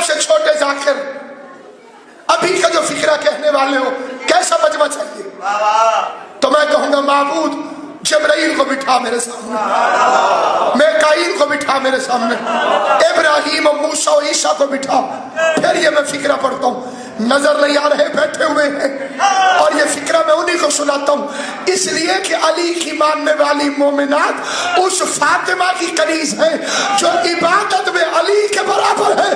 سب سے چھوٹے ذاکر ابھی کا جو فکرہ کہنے والے ہو کیسا مجمع چاہیے؟ تو میں کہوں گا معبود جبرائیل کو بٹھا میرے سامنے، میکائیل کو بٹھا میرے سامنے، ابراہیم و موسیٰ و عیسیٰ کو بٹھا. پھر یہ میں فکرہ پڑھتا ہوں، نظر نہیں آ رہے بیٹھے ہوئے ہیں، اور یہ فکرہ میں انہی کو سناتا ہوں اس لیے کہ علی کی ماننے والی مومنات اس فاطمہ کی کنیز ہیں جو عبادت میں علی کے برابر ہے،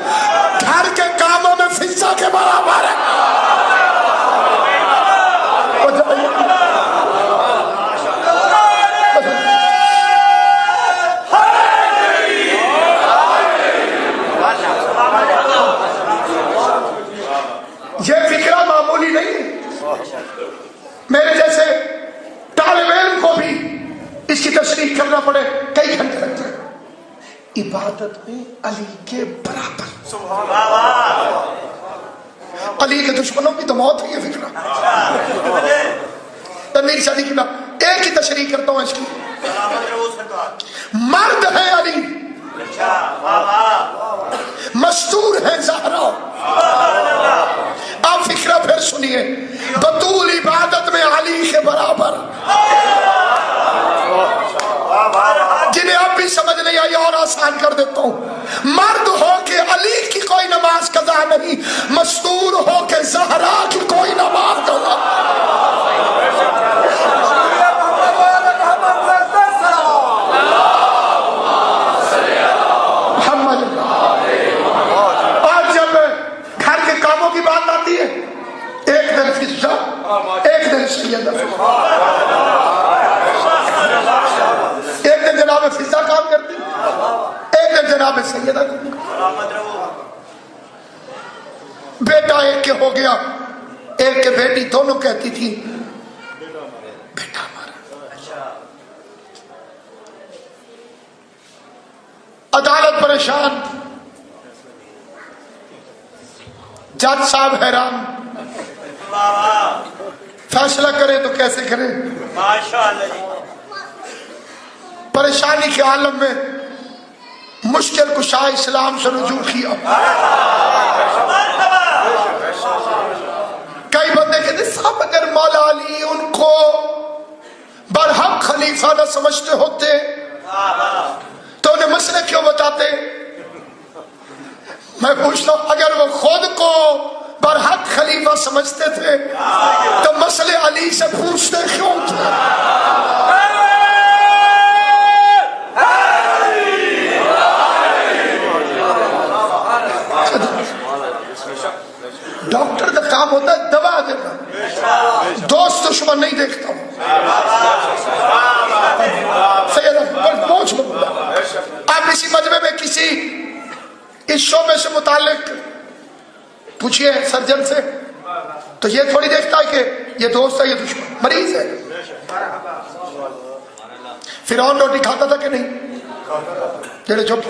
گھر کے کاموں میں فضہ کے برابر ہے. یہ فکرہ معمولی نہیں ہے. میرے جیسے طالب علم کو بھی اس کی تشریح کرنا پڑے کئی گھنٹے لگتے ہیں. عبادت میں علی کے برابر، علی کے دشمنوں کی تو موت ہے. یہ فکرہ تنویر شادی کی ایک ہی تشریح کرتا ہوں اس کی. مرد ہے علی، مستور ہے زہرا. آپ فکرہ پھر سنیے، بطول عبادت میں علی کے برابر. جنہیں اب بھی سمجھ نہیں آئی اور آسان کر دیتا ہوں. مرد ہو کے علی کی کوئی نماز قضا نہیں، مستور ہو کے زہرا کی کوئی نماز قضا. آج جب گھر کے کاموں کی بات آتی ہے، ایک دن فضہ، ایک دن سیدہ، ایک دن جناب فضہ کام کرتی، ایک دن جناب سیدہ کرتی. بیٹا ایک کے ہو گیا، ایک کے بیٹی دونوں کہتی تھی بیٹا ہمارا. عدالت پریشان، جج صاحب حیران، فیصلہ کرے تو کیسے کرے. پریشانی کے عالم میں مشکل کشا اسلام سے رجوع کیا. کئی بندے کہتے صاحب اگر مولا علی ان کو برحق خلیفہ نہ سمجھتے ہوتے تو انہیں مسئلے کیوں بتاتے. میں پوچھتا ہوں اگر وہ خود کو برحق خلیفہ سمجھتے تھے تو مسئلے علی سے پوچھتے کیوں تھے. ڈاکٹر کا کام ہوتا ہے دوا دینا، دوست دشمن نہیں دیکھتا ہوں. آپ اسی مجمع میں کسی اس شعبے سے متعلق پوچھئے سرجن سے تو یہ تھوڑی دیکھتا ہے کہ یہ دوست ہے یہ دشمن، مریض ہے. فرعون روٹی کھاتا تھا کہ نہیں؟ جڑے چپ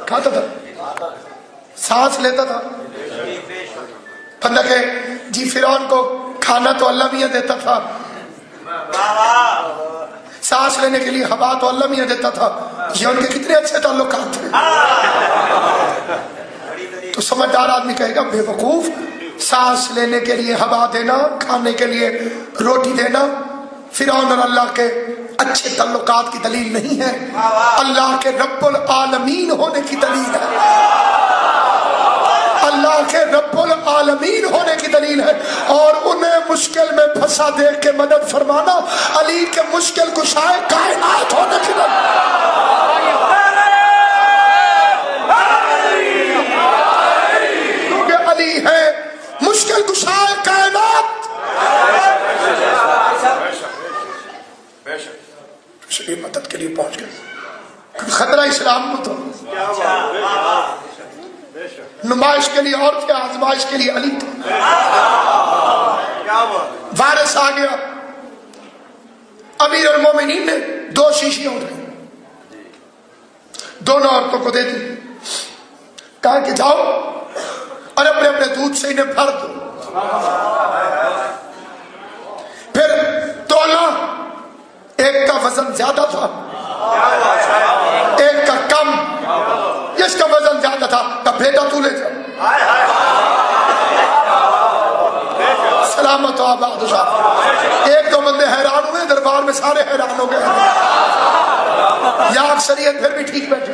کھاتا تھا، سانس لیتا تھا. بندہ کہ جی فرعون کو کھانا تو اللہ میاں دیتا تھا، سانس لینے کے لیے ہوا تو اللہ میاں دیتا تھا. یہ ان کے کتنے اچھے تعلقات تھے. تو سمجھدار آدمی کہے گا بے وقوف، سانس لینے کے لیے ہوا دینا، کھانے کے لیے روٹی دینا فرعون اور اللہ کے اچھے تعلقات کی دلیل نہیں ہے، اللہ کے رب العالمین ہونے کی دلیل ہے. اللہ کے رب العالمین ہونے کی دلیل ہے. اور انہیں مشکل میں پھنسا دیکھ کے مدد فرمانا علی کے مشکل کشائے کائنات ہونے کی دلیل. کیونکہ علی ہے مشکل کشائے کائنات. شریف مدد کے لیے پہنچ گئے. خطرہ اسلام کو تو نمائش کے لیے اور کیا، آزمائش کے لیے علی تھا. وائرس آ گیا، امیر المومنین نے 2 شیشیاں اٹھائی، دونوں عورتوں کو دے دی، کہا کہ جاؤ اور اپنے اپنے دودھ سے انہیں بھر دو. پھر تولا، ایک کا وزن زیادہ تھا ایک کا کم. جس کا وزن زیادہ اکثریت پھر بھی ٹھیک بیٹھے.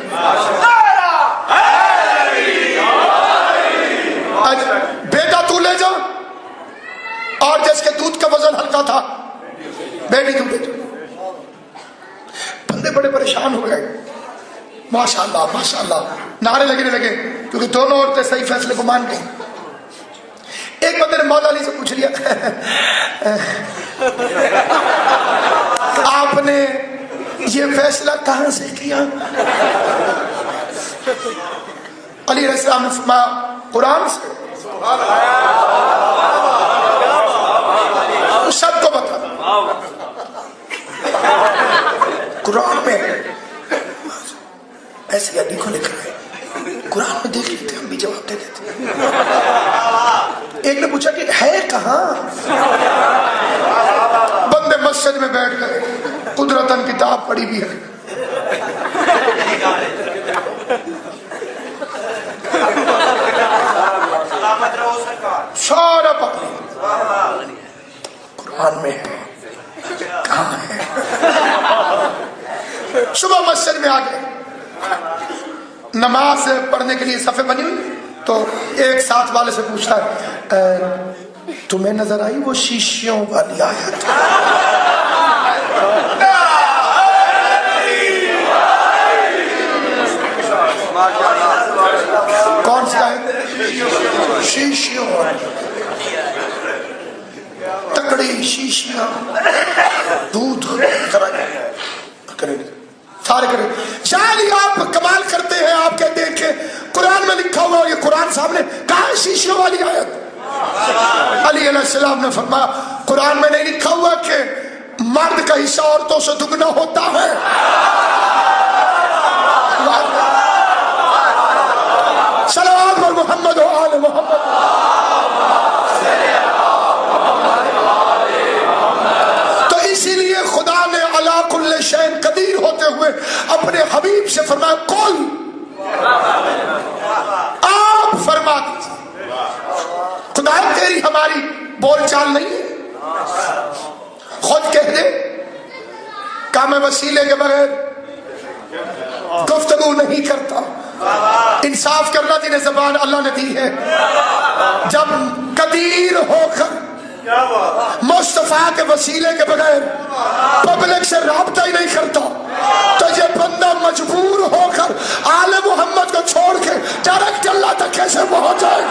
بیٹا تو لے جا, اور جس کے دودھ کا وزن ہلکا تھا بیٹی تو لے جا. بندے بڑے پریشان ہو گئے. ماشاء اللہ ماشاء اللہ نعرے لگنے لگے, کیونکہ دونوں عورتیں صحیح فیصلے کو مان گئی. ایک بندے نے مولا علی سے پوچھ لیا, آپ نے یہ فیصلہ کہاں سے کیا؟ علی علیہ السلام نے فرمایا قرآن سے. سب کو بتا قرآن میں ایسے یا لکھو لکھ رہے, قرآن میں دیکھ لیتے ہم بھی جواب دے دیتے. ایک نے پوچھا کہ ہے کہاں؟ بندے مسجد میں بیٹھ گئے, قدرتاً کتاب پڑھی بھی ہے. سارا پکڑ قرآن میں ہے, کہاں ہے؟ صبح مسجد میں آ گئے, نماز پڑھنے کے لیے صفیں بنی ہوئی, تو ایک ساتھ والے سے پوچھتا ہے تمہیں نظر آئی وہ شیشیوں والی آیت؟ کون سی آیت؟ شیشیوں والی, تکڑی شیشیاں دودھ سارے کرے. شاید آپ کمال کرتے ہیں, آپ کہتے ہیں کہ قرآن میں لکھا ہوا, یہ قرآن صاحب نے کہا شیشیوں والی آیت. علی علیہ السلام نے فرمایا قرآن میں نہیں لکھا ہوا کہ مرد کا حصہ عورتوں سے دگنا ہوتا ہے. صلوات پر محمد و آل محمد. تو اسی لیے خدا نے علی کل شیء قدیر ہوتے ہوئے اپنے حبیب سے فرمایا قل, آپ فرما دیجیے. خدا تیری ہماری بول چال نہیں ہے, خود کہہ دے کام وسیلے کے بغیر گفتگو نہیں کرتا. انصاف کرنا تیرے زبان اللہ نے دی ہے. جب قدیر ہو کر مصطفیٰ کے وسیلے کے بغیر پبلک سے رابطہ ہی نہیں کرتا, تو یہ بندہ مجبور ہو کر آل محمد کو چھوڑ کے ڈائریکٹ اللہ تک کیسے پہنچ جائے؟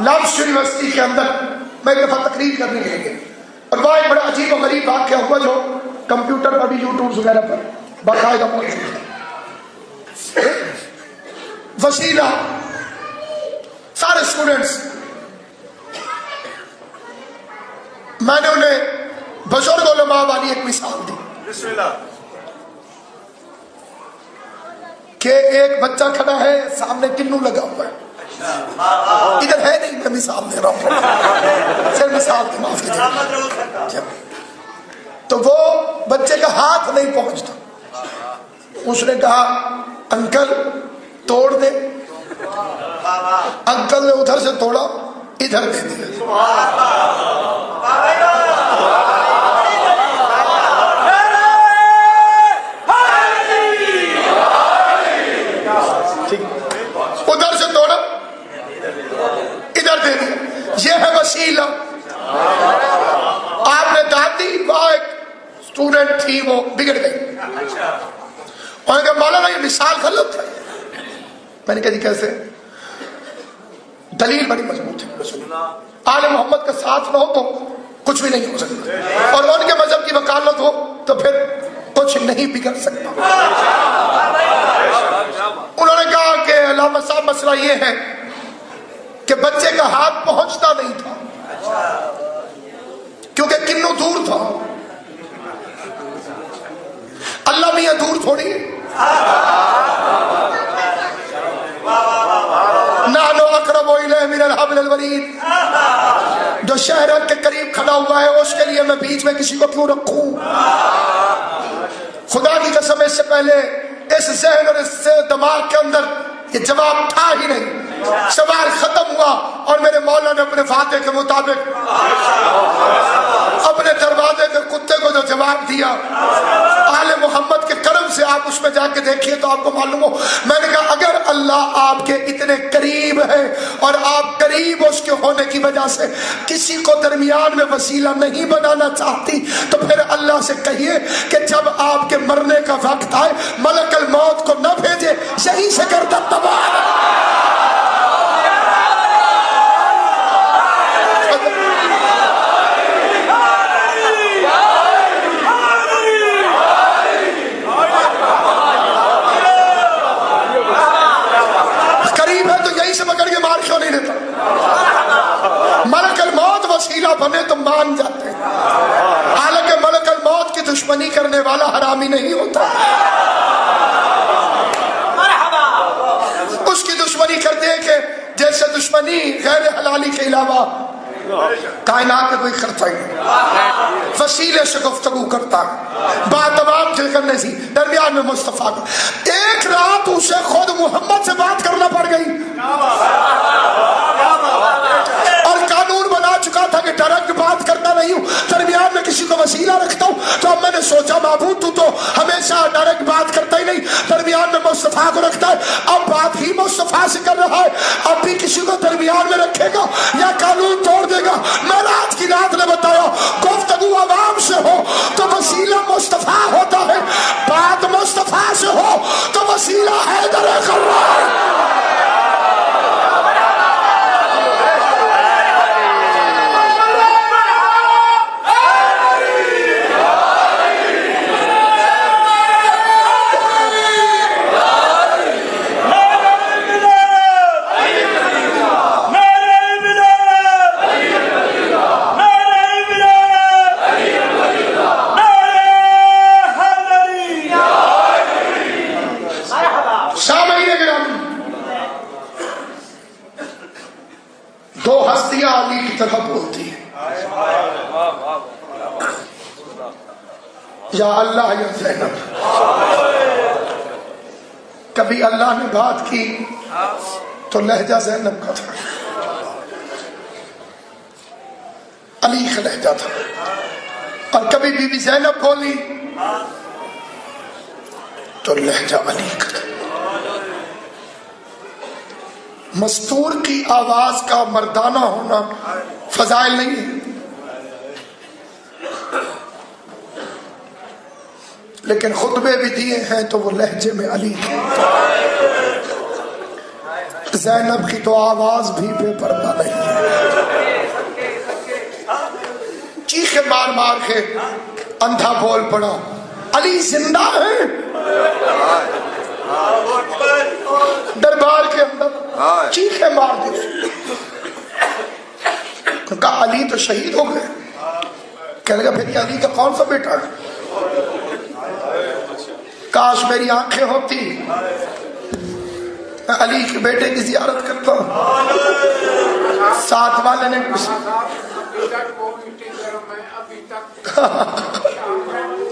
لفظ یونیورسٹی کے اندر میں ایک دفعہ تقریر کرنے کے لیے, اور وہاں ایک بڑا عجیب و غریب واقعہ ہوا جو کمپیوٹر پر بھی یوٹیوب وغیرہ پر باقاعدہ موجود ہے. وسیلہ سارے اسٹوڈنٹس, میں نے انہیں بزرگ علماء والی ایک مثال دی کہ ایک بچہ کھڑا ہے, سامنے کنو لگا ہوا ہے, ادھر ہے نہیں, میں مثال دے رہا ہوں, صرف مثال کی معافی دے. تو وہ بچے کا ہاتھ نہیں پہنچتا, اس نے کہا انکل توڑ دے. انکل نے ادھر سے توڑا, ادھر دے دیا. ادھر سے توڑا, ادھر دے دیا. یہ ہے وسیلہ. آپ نے داد دی, وہاں ایک اسٹوڈنٹ تھی وہ بگڑ گئی. انہوں نے کہا مولانا یہ مثال غلط ہے. میں نے کہا جی کیسے؟ دلیل بڑی مضبوط ہے. آل محمد کا ساتھ نہ ہو تو کچھ بھی نہیں ہو سکتا, اور ان کے مذہب کی وکالت ہو تو پھر کچھ نہیں بگڑ سکتا. انہوں نے کہا کہ علامہ صاحب مسئلہ یہ ہے کہ بچے کا ہاتھ پہنچتا نہیں تھا کیونکہ کنو دور تھا. اللہ میاں دور تھوڑی ہے. نحن اقرب الیہ من الحبل الورید. جو شہرت کے قریب کھڑا ہوا ہے اس کے لیے میں بیچ میں کسی کو کیوں رکھوں؟ خدا کی قسم اس سے پہلے اس ذہن اور اس دماغ کے اندر یہ جواب تھا ہی نہیں. سوال ختم ہوا اور میرے مولا نے اپنے وعدے کے مطابق اپنے دروازے کے کتے کو جو جواب دیا، آل محمد کے کرم سے آپ اس میں جا کے دیکھیے تو آپ کو معلوم ہو. میں نے کہا اگر اللہ آپ کے اتنے قریب ہے اور آپ قریب اس کے ہونے کی وجہ سے کسی کو درمیان میں وسیلہ نہیں بنانا چاہتی تو پھر اللہ سے کہیے کہ جب آپ کے مرنے کا وقت آئے ملک الموت کو نہ بھیجے، یہیں سے گردن دبا. ملک الموت وسیلہ بنے تو مان جاتے ہیں، حالانکہ ملک الموت کی دشمنی کرنے والا حرامی نہیں ہوتا. اس کی دشمنی کرتے ہیں کہ جیسے دشمنی غیر حلالی کے علاوہ کائنات میں کوئی کرتا ہی نہیں. وسیلے سے گفتگو کرتا ہے، بات تمام دل کرنے سی درمیان میں مصطفیٰ کا. ایک رات اسے خود محمد سے بات کرنا پڑ گئی اور قانون بنا چکا تھا کہ ڈائریکٹ بات کرتا نہیں ہوں، درمیان میں کسی کو وسیلہ رکھتا ہوں. تو اب میں نے سوچا معبود تو ہمیشہ ڈائریکٹ بات کرتا ہی نہیں، درمیان میں مصطفیٰ کو رکھتا ہے. اب بات ہی مصطفیٰ سے کر رہا ہے، اب بھی کسی کو درمیان میں رکھے گا یا قانون توڑ دے گا؟ میں رات کی رات نے بتایا گفتگو عوام سے ہو تو وسیلہ مصطفیٰ ہوتا ہے، بات مصطفیٰ سے ہو تو وسیلہ حیدر کرار. طرح بولتی ہے یا اللہ یا زینب. کبھی اللہ نے بات کی تو لہجہ زینب کا تھا، علی کا لہجہ تھا، اور کبھی بی بی زینب بولی تو لہجہ علی کا تھا. مستور کی آواز کا مردانہ ہونا فضائل نہیں ہے، لیکن خطبے بھی دیے ہیں تو وہ لہجے میں علی کے. زینب کی تو آواز بھی بے پردہ نہیں ہے، چیخے مار مار کے اندھا بول پڑا علی زندہ ہے. دربار کے اندر چیخے مار دی، کہا علی تو شہید ہو گئے. کہنے لگا پھر علی کا کون سا بیٹا ہے؟ کاش میری آنکھیں ہوتی، میں علی کے بیٹے کی زیارت کرتا ہوں. ساتھ والے نے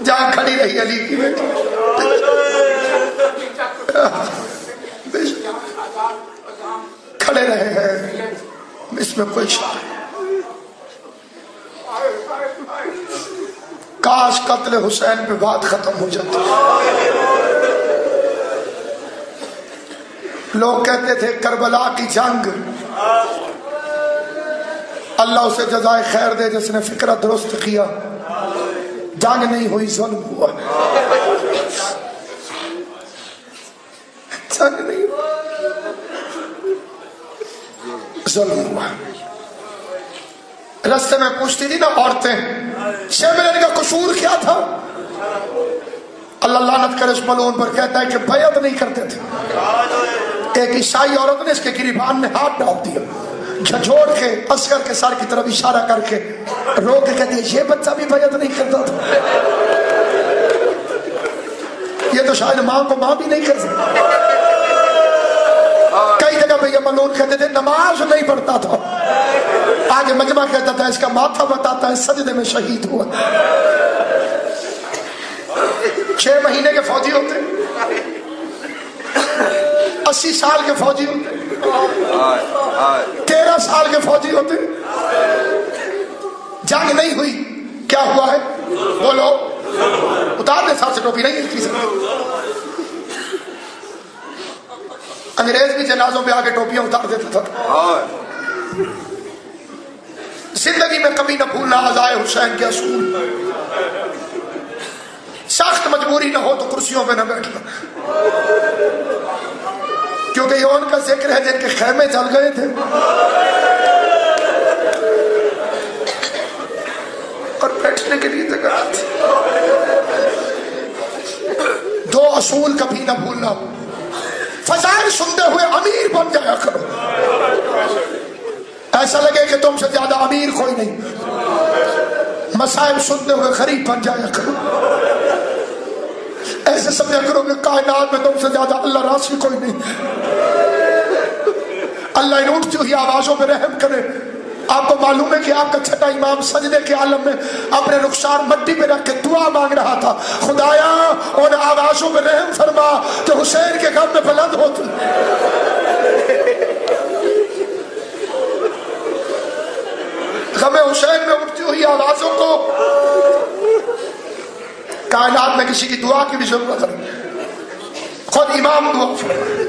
جہاں کھڑی رہی علی کی بیٹی، کھڑے رہے ہیں، اس میں کوئی شک نہیں. کاش قتل حسین پہ بات ختم ہو جاتی. لوگ کہتے تھے کربلا کی جنگ اللہ اسے جزائے خیر دے جس نے فکرہ درست کیا. جنگ نہیں ہوئی، ظلم ہوا. جنگ نہیں ہوا، ظلم ہوا. رستے میں پوچھتی تھی نا عورتیں، شیمرین کا قصور کیا تھا؟ اللہ لعنت کرے اس ملعون پر، کہتا ہے کہ بیعت نہیں کرتے تھے. ایک عیسائی عورت نے اس کے گریبان میں ہاتھ ڈال دیا، جھنجھوڑ کے اصغر کے سر کی طرف اشارہ کر کے رو کے کہتی ہے یہ بچہ بھی بیعت نہیں کرتا تھا. یہ تو شاید ماں کو ماں بھی نہیں کر سکتا. کئی جگہ مجمع میں یہ ملعون کہتے تھے نماز نہیں پڑھتا تھا، آگے مجمع کہتا تھا اس کا ماتھا بتاتا ہے سجدے میں شہید ہوا۔ 6 مہینے کے فوجی ہوتے، 80 سال کے فوجی ہوتے، 13 سال کے فوجی ہوتے، جنگ نہیں ہوئی، کیا ہوا ہے بولو؟ اتار دے ساتھ سے ٹوپی نہیں ہلتی سکتی۔ انگریز بھی جنازوں پہ آگے ٹوپیاں اتار دیتا تھا۔ زندگی میں کبھی نہ بھولنا عزائے حسین کے اصول، سخت مجبوری نہ ہو تو کرسیوں پہ نہ بیٹھنا، کیونکہ یہ ان کا ذکر ہے جن کے خیمے جل گئے تھے اور بیٹھنے کے لیے جگہ تھی۔ 2 اصول کبھی نہ بھولنا، فضائل سنتے ہوئے امیر بن جایا کرو، ایسا لگے کہ تم سے زیادہ امیر کوئی نہیں، مسائل سنتے ہوئے غریب بن جایا کرو، ایسے سمجھا کرو کہ کائنات میں تم سے زیادہ اللہ راضی کوئی نہیں، اللہ ان اٹھتی ہوئی آوازوں پہ رحم کرے۔ آپ کو معلوم ہے کہ آپ کا چھٹا امام سجدے کے عالم میں اپنے رخسار مٹی پہ رکھ کے دعا مانگ رہا تھا، خدایا ان آوازوں پہ رحم فرما جو حسین کے غم میں بلند ہوتی۔ غم حسین میں اٹھتی ہوئی آوازوں کو کائنات میں کسی کی دعا کی بھی ضرورت نہیں، خود امام دعا فرمائے۔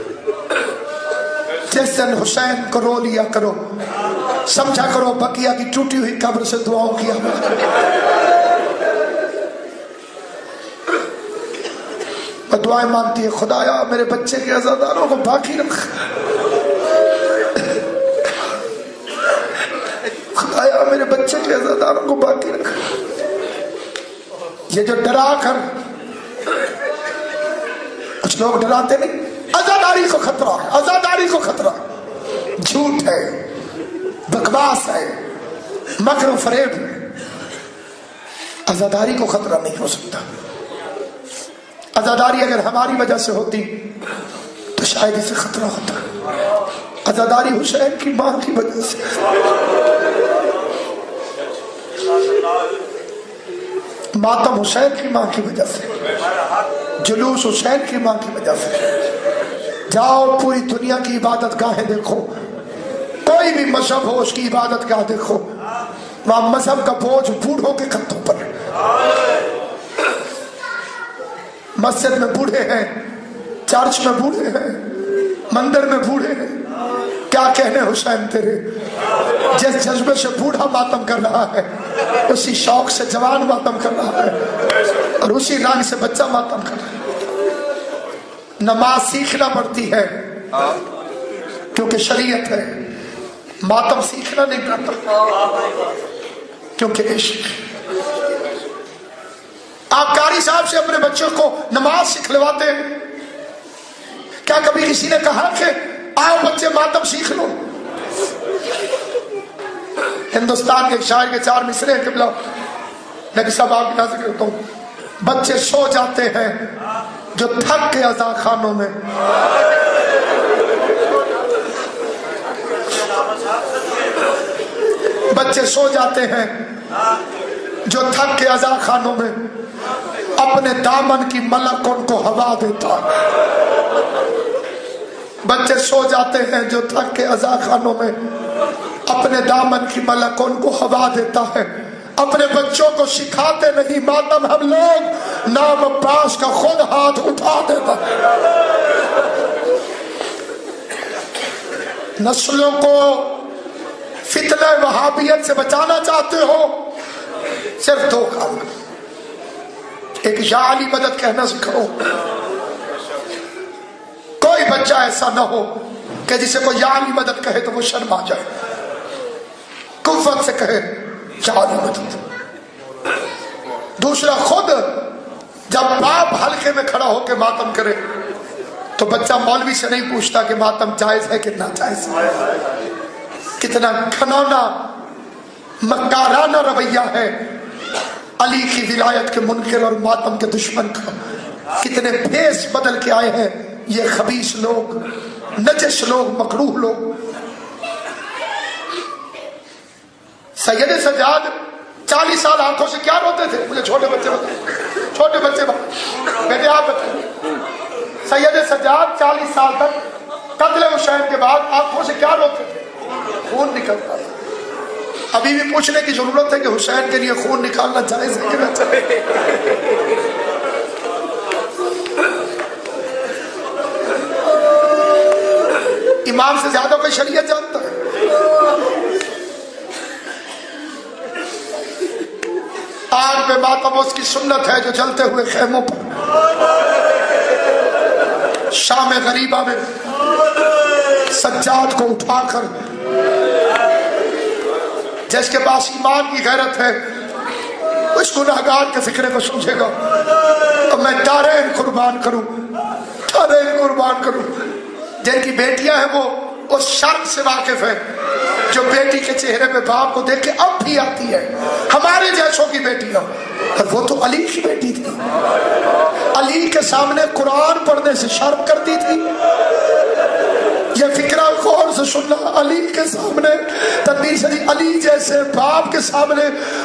جس دن حسین کو رو لیا کرو، سمجھا کرو بقیہ کی ٹوٹی ہوئی قبر سے دعاؤں کی آواز۔ میں دعائیں مانگتی ہے، خدایا میرے بچے کے عزاداروں کو باقی رکھ، خدایا میرے بچے کے عزاداروں کو باقی رکھ۔ یہ جو ڈرا کر کچھ لوگ ڈراتے نہیں، عزاداری کو خطرہ ہے، عزاداری کو خطرہ ہے، جھوٹ ہے، بکواس ہے، مکر و فریب ہے، عزاداری کو خطرہ نہیں ہو سکتا۔ عزاداری اگر ہماری وجہ سے ہوتی تو شاید اسے خطرہ ہوتا، عزاداری حسین کی ماں کی وجہ سے، ماتم حسین کی ماں کی وجہ سے، جلوس حسین کی ماں کی وجہ سے۔ جاؤ پوری دنیا کی عبادت گاہیں دیکھو، کوئی بھی مذہب ہو اس کی عبادت گاہ دیکھو، وہاں مذہب کا بوجھ بوڑھوں کے کندھوں پر۔ مسجد میں بوڑھے ہیں، چرچ میں بوڑھے ہیں، مندر میں بوڑھے ہیں، کیا کہنے حسین تیرے؟ جس جذبے سے بوڑھا ماتم کر رہا ہے اسی شوق سے جوان ماتم کر رہا ہے، اور اسی رنگ سے بچہ ماتم کر رہا ہے۔ نماز سیکھنا پڑتی ہے کیونکہ شریعت ہے، ماتم سیکھنا نہیں پڑتا کیونکہ عشق۔ آپ قاری صاحب سے اپنے بچوں کو نماز سکھلواتے ہیں، کیا کبھی کسی نے کہا کہ آؤ بچے ماتم سیکھ لو؟ ہندوستان کے ایک شاعر کے 4 مصرے ہیں، قبلہ نبی صاحب آپ کی نظر کرتا ہوں۔ بچے سو جاتے ہیں جو تھک کے عزا خانوں میں، بچے سو جاتے ہیں جو تھک کے عزا خانوں میں، اپنے دامن کی ملک ان کو ہوا دیتا ہے۔ بچے سو جاتے ہیں جو تھک کے عزا خانوں میں، اپنے دامن کی ملک ان کو ہوا دیتا ہے۔ اپنے بچوں کو سکھاتے نہیں ماتم ہم لوگ، نام عباس کا خود ہاتھ اٹھا دیتا۔ نسلوں کو فتنہ وہابیت سے بچانا چاہتے ہو، صرف 2 کام، ایک یا علی مدد کہنا سکھاؤ۔ کوئی بچہ ایسا نہ ہو کہ جسے کوئی یا علی مدد کہے تو وہ شرما جائے، قوت سے کہے یا علی مدد۔ دوسرا، خود جب باپ حلقے میں کھڑا ہو کے ماتم کرے تو بچہ مولوی سے نہیں پوچھتا کہ ماتم جائز ہے کہ ناجائز ہے۔ کتنا گھناؤنا مکارانہ رویہ ہے علی کی ولایت کے منکر اور ماتم کے دشمن کا۔ کتنے بھیس بدل کے آئے ہیں یہ خبیث لوگ، نجش لوگ، مکروہ لوگ. سید سجاد 40 سال آنکھوں سے کیا روتے تھے؟ مجھے چھوٹے بچے بیٹے آپ بتائیں. سید سجاد 40 سال تک قتل حسین کے بعد آنکھوں سے کیا روتے تھے؟ خون نکلتا تھا. ابھی بھی پوچھنے کی ضرورت ہے کہ حسین کے لیے خون نکالنا جائز ہے کہ نہ چاہے؟ امام سے زیادہ کوئی شریعت جانتا ہے؟ آگ پہ ماتم اس کی سنت ہے جو جلتے ہوئے خیموں پر شام غریبہ میں سجاد کو اٹھا کر، جس کے پاس ایمان کی غیرت ہے اس گناہگار کے فکرے کو سمجھے گا تو میں دارین قربان کروں. جن کی بیٹیاں ہیں وہ اس شرم سے واقف ہے جو بیٹی کے چہرے پہ باپ کو دیکھ کے اب بھی آتی ہے. ہمارے جیسوں کی بیٹیاں، اور وہ تو علی کی بیٹی تھی، علی کے سامنے قرآن پڑھنے سے شرم کرتی تھی. یہ فکرہ غور سے سننا، علی کے سامنے تنویر شریف، علی جیسے باپ کے سامنے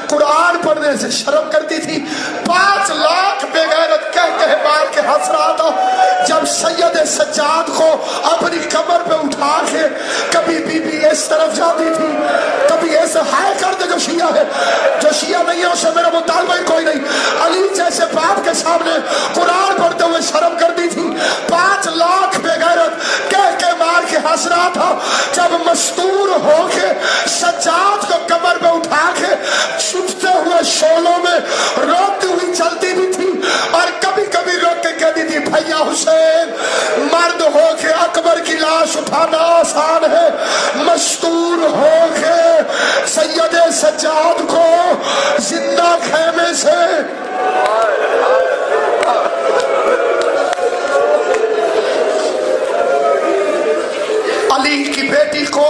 قرآن پڑھنے سے شرم کرتی تھی. 5 لاکھ بے غیرت کہہ مار کے ہنس رہا تھا جب سید سجاد کو اپنی کمر پہ اٹھا کے کبھی بی بی اس طرف جاتی تھی، کبھی ایسے ہائے کر دے جو شیعہ ہے، جو شیعہ نہیں ہے اسے میرا مطالبہ ہی کوئی نہیں. علی جیسے باپ کے سامنے قرآن پڑھتے ہوئے شرم کرتی تھی. 5 لاکھ بے غیرت کہہ کے مار کے ہنس رہا تھا جب مستور ہو کے سجاد کو کمر پہ اٹھا کے چھپتے ہوئے شولوں میں روتی ہوئی چلتی بھی تھی، اور کبھی کبھی روک کے کہتی تھی بھیا حسین، مرد ہو کے اکبر کی لاش اٹھانا آسان ہے، مستور ہو کے سید سجاد کو زندہ خیمے سے علی کی بیٹی کو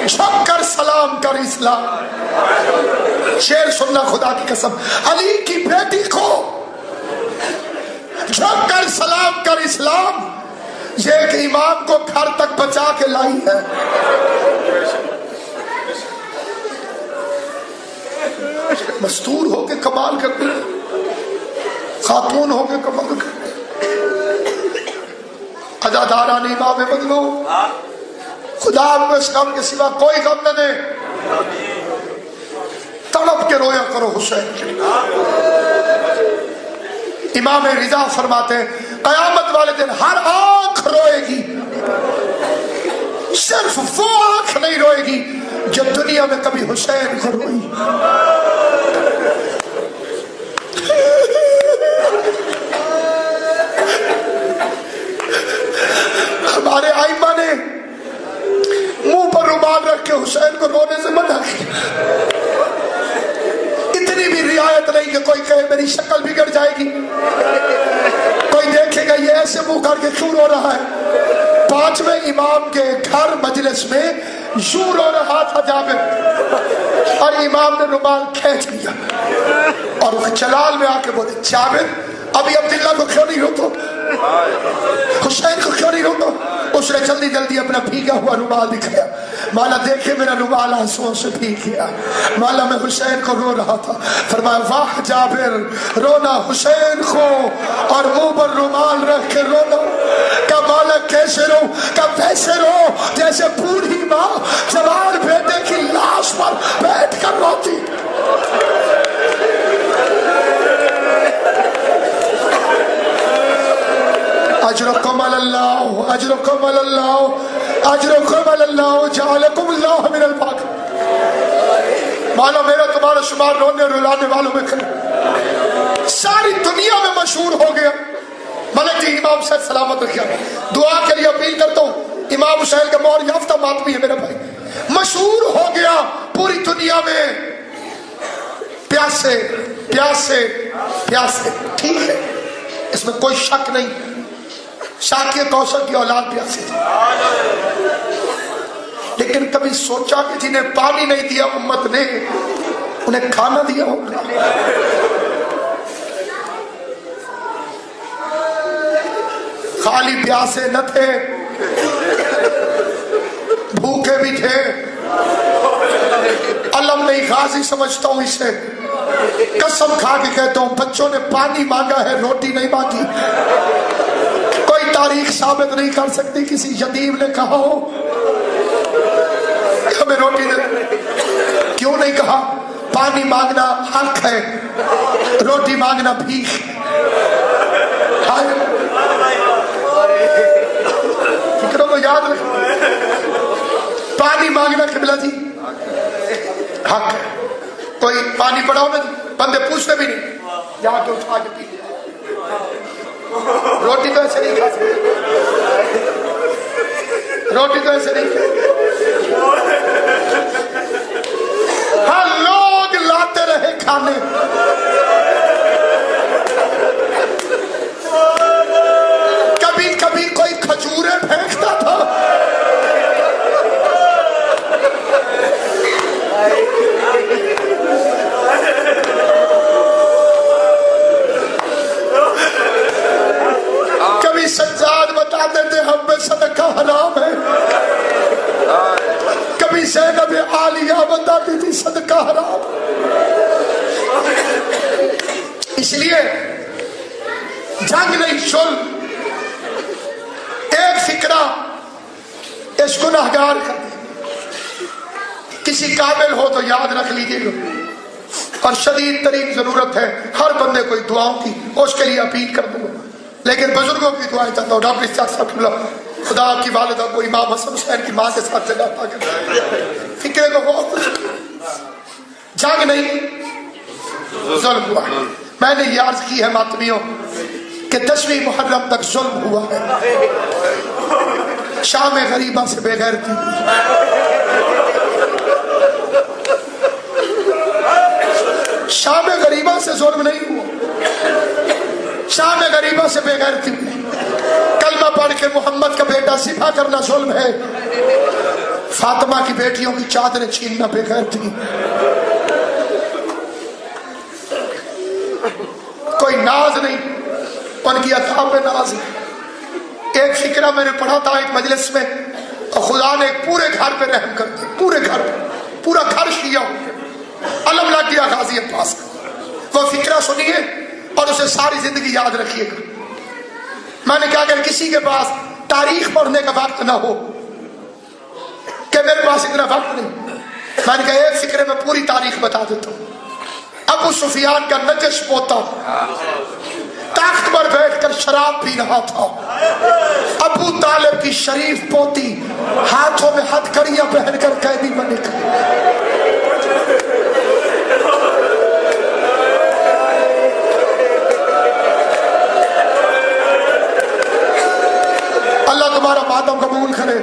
جھک کر سلام کر اسلام. شعر سننا خدا کی قسم، علی کی بیٹی کو جھک کر سلام کر اسلام، یہ ایک امام کو گھر تک بچا کے لائی ہے. مستور ہو کے کمال کرتے، خاتون ہو کے کمال کرتے. اداداران امام بدلو، خدا آپ کو اس غم کے سوا کوئی غم نہ دے. تڑپ کے رویا کرو حسین کے لیے. امام رضا فرماتے ہیں قیامت والے دن ہر آنکھ روئے گی، صرف وہ آنکھ نہیں روئے گی جو دنیا میں کبھی حسین کو روئی. ہمارے ائمہ نے منہ پر رومال رکھ کے حسین کو رونے سے منع کیا. اتنی بھی رعایت نہیں کہ کوئی کہے میری شکل بگڑ جائے گی، کوئی دیکھے گا یہ ایسے منہ کر کے کیوں رو رہا ہے. 5ویں امام کے گھر مجلس میں یوں رو رہا تھا جابر، اور امام نے رومال کھینچ لیا اور جلال میں آ کے بولے جابر ابھی عبداللہ کو کیوں نہیں روتا، حسین کو کیوں نہیں روتا؟ اس نے جلدی جلدی اپنا بھیگا ہوا رومال دکھایا. مولا دیکھے میرا رومال آنسوؤں سے بھیگ گیا، مولا میں حسین کو رو رہا تھا. فرمایا واہ جابر، رونا حسین کو اور منہ پر رومال رکھ کے رونا. کہ مولا کیسے رو؟ کہ ویسے رو جیسے بوڑھی ماں جوان بیٹے کی لاش پر بیٹھ کر روتی. اجرکم اللہ، اجرکم اللہ، اجرکم اللہ، جعلکم اللہ من الباقی. مانا میرا تمہارا شمار رونے رلانے والوں میں کرے. ساری دنیا میں مشہور ہو گیا. ملک جی امام صاحب سلامت رکھیا، دعا کے لیے اپیل کرتا ہوں. امام حسین کا مور یافتہ ماتمی ہے میرا بھائی، مشہور ہو گیا پوری دنیا میں. پیاسے پیاسے پیاسے، ٹھیک ہے اس میں کوئی شک نہیں، شاکیہ کوثر کی اولاد پیاسے تھی، لیکن کبھی سوچا کہ جنہیں پانی نہیں دیا امت نے انہیں کھانا دیا ہوگا؟ خالی پیاسے نہ تھے، بھی تھے. علم نہیں غازی سمجھتا ہوں اسے. قسم کھا کے کہتا ہوں بچوں نے پانی مانگا ہے, روٹی نہیں مانگی. کوئی تاریخ ثابت نہیں کر سکتی کسی یتیم نے کہا ہو ہمیں روٹی دے. کیوں نہیں کہا؟ پانی مانگنا حق ہے, روٹی مانگنا بھیک. فکروں کو یاد رکھو, پانی مانگنا قبلہ جی حق ہے. کوئی پانی پڑاؤ نا, بندے پوچھتے بھی نہیں, جا کے اٹھا کے پی لیا. روٹی تو ایسے نہیں کھا سکتے, روٹی تو ایسے نہیں کھا. ہر لوگ لاتے رہے کھانے. کبھی کبھی کوئی کھجوریں پھینکتا تھا. کبھی سجاد بتاتے تھے ہم میں صدقہ حرام ہے. کبھی زینب عالیہ بتاتی تھی صدقہ حرام. اس لیے جنگ نہیں ظلم. ایک فکرہ اس گناہگار کا کسی قابل ہو تو یاد رکھ لیجیے گا, اور شدید ترین ضرورت ہے ہر بندے کو دعاؤں کی, اس کے لیے اپیل کر دوں گا. لیکن بزرگوں کی دعائیں چاہتا ہوں. ڈاکٹر اسحاق صاحب خدا آپ کی والدہ کو امام حسن حسین کی ماں کے ساتھ جگہ پا کر فکرے کو بہت کچھ. جنگ نہیں ظلم ہوا. میں نے یہ عرض کی ہے ماتمیوں کہ 10ویں محرم تک ظلم ہوا ہے. شام غریبہ سے بے غیرتی ہوئی. شام غریبہ سے ظلم نہیں ہوا, شام غریبہ سے بے غیرتی ہوئی. کلمہ پڑھ کے محمد کا بیٹا ذبح کرنا ظلم ہے. فاطمہ کی بیٹیوں کی چادریں چھیننا بے غیرتی. کوئی ناز نہیں, ان کی عطا پہ ناز ہے. ایک فکرہ میں نے پڑھا تھا ایک مجلس میں, اور خدا نے ایک پورے گھر پہ رحم کر دیا. پورے گھر پہ, پورا گھر شیعہ ہو گیا. علم لگ گیا غازی عباس کا. وہ فکرہ سنیے اور اسے ساری زندگی یاد رکھیے گا. میں نے کہا اگر کسی کے پاس تاریخ پڑھنے کا وقت نہ ہو, کہ میرے پاس اتنا وقت نہیں, میں نے کہا ایک فکرے میں پوری تاریخ بتا دیتا ہوں. ابو سفیان کا نجش پوتا تخت پر بیٹھ کر شراب پی رہا تھا. ابو طالب کی شریف پوتی ہاتھوں میں ہتھکڑیاں پہن کر قیدی بنے گئی. اللہ تمہارا ماتم قبول کرے.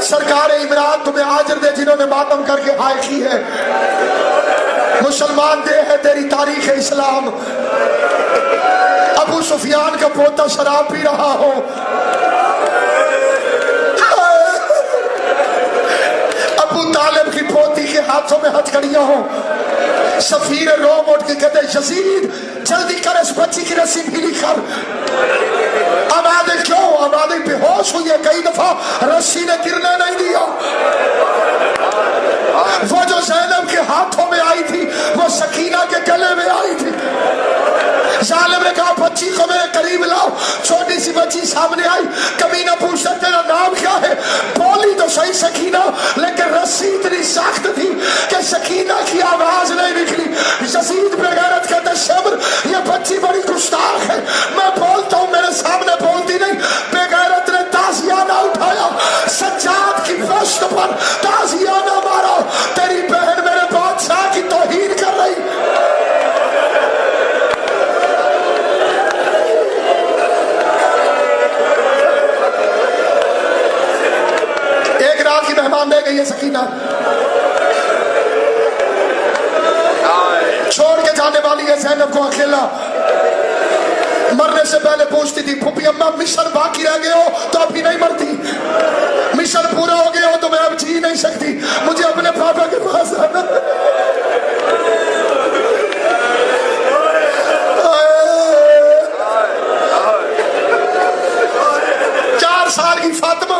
سرکار عمران تمہیں آجر دے جنہوں نے ماتم کر کے ہائے کی ہے. مسلمان دے ہے تیری تاریخ اسلام. ابو سفیان کا پوتا شراب پی رہا ہو, ابو طالب کی پوتی کے ہاتھوں میں ہتھکڑیاں ہوں. سفیر روم اٹھ کے کہتے یزید جلدی کر اس بچی کی رسی ڈھیلی کر. آبادی کیوں؟ آبادی بے ہوش ہوئی ہے, کئی دفعہ رسی نے گرنے نہیں دیا. وہ جو زینب کے ہاتھوں میں آئی تھی وہ سکینہ کے گلے میں آئی تھی. ظالم نے کہا بچی کو میرے قریب لاؤ. چھوٹی سی بچی سامنے آئی. کمینہ پوچھتا تیرا نام کیا ہے؟ بولی تو صحیح سکینہ, لیکن رسی اتنی سخت تھی کہ سکینہ کی آواز نہیں نکلی. یزید بے غیرت کہتا شمر یہ بچی بڑی گستاخ ہے, میں بولتا ہوں میرے سامنے بولتی نہیں. بے غیرت نے تازیانہ اٹھایا, سجاد کی پشت پر تازیانہ مارا. تیری بہن میرے بادشاہ کی توہین کر رہی. ایک رات کی مہمان لے گئی ہے سکینہ, چھوڑ کے جانے والی ہے زینب کو اکیلا. مرنے سے پہلے پوچھتی تھی پھوپھی اماں مشن باقی رہ گئے ہو تو ابھی نہیں مرتی, مشن پورا ہو گیا ہو تو میں اب جی نہیں سکتی, مجھے اپنے پاپا کے پاس آنا. 4 سال کی فاطمہ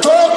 2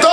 2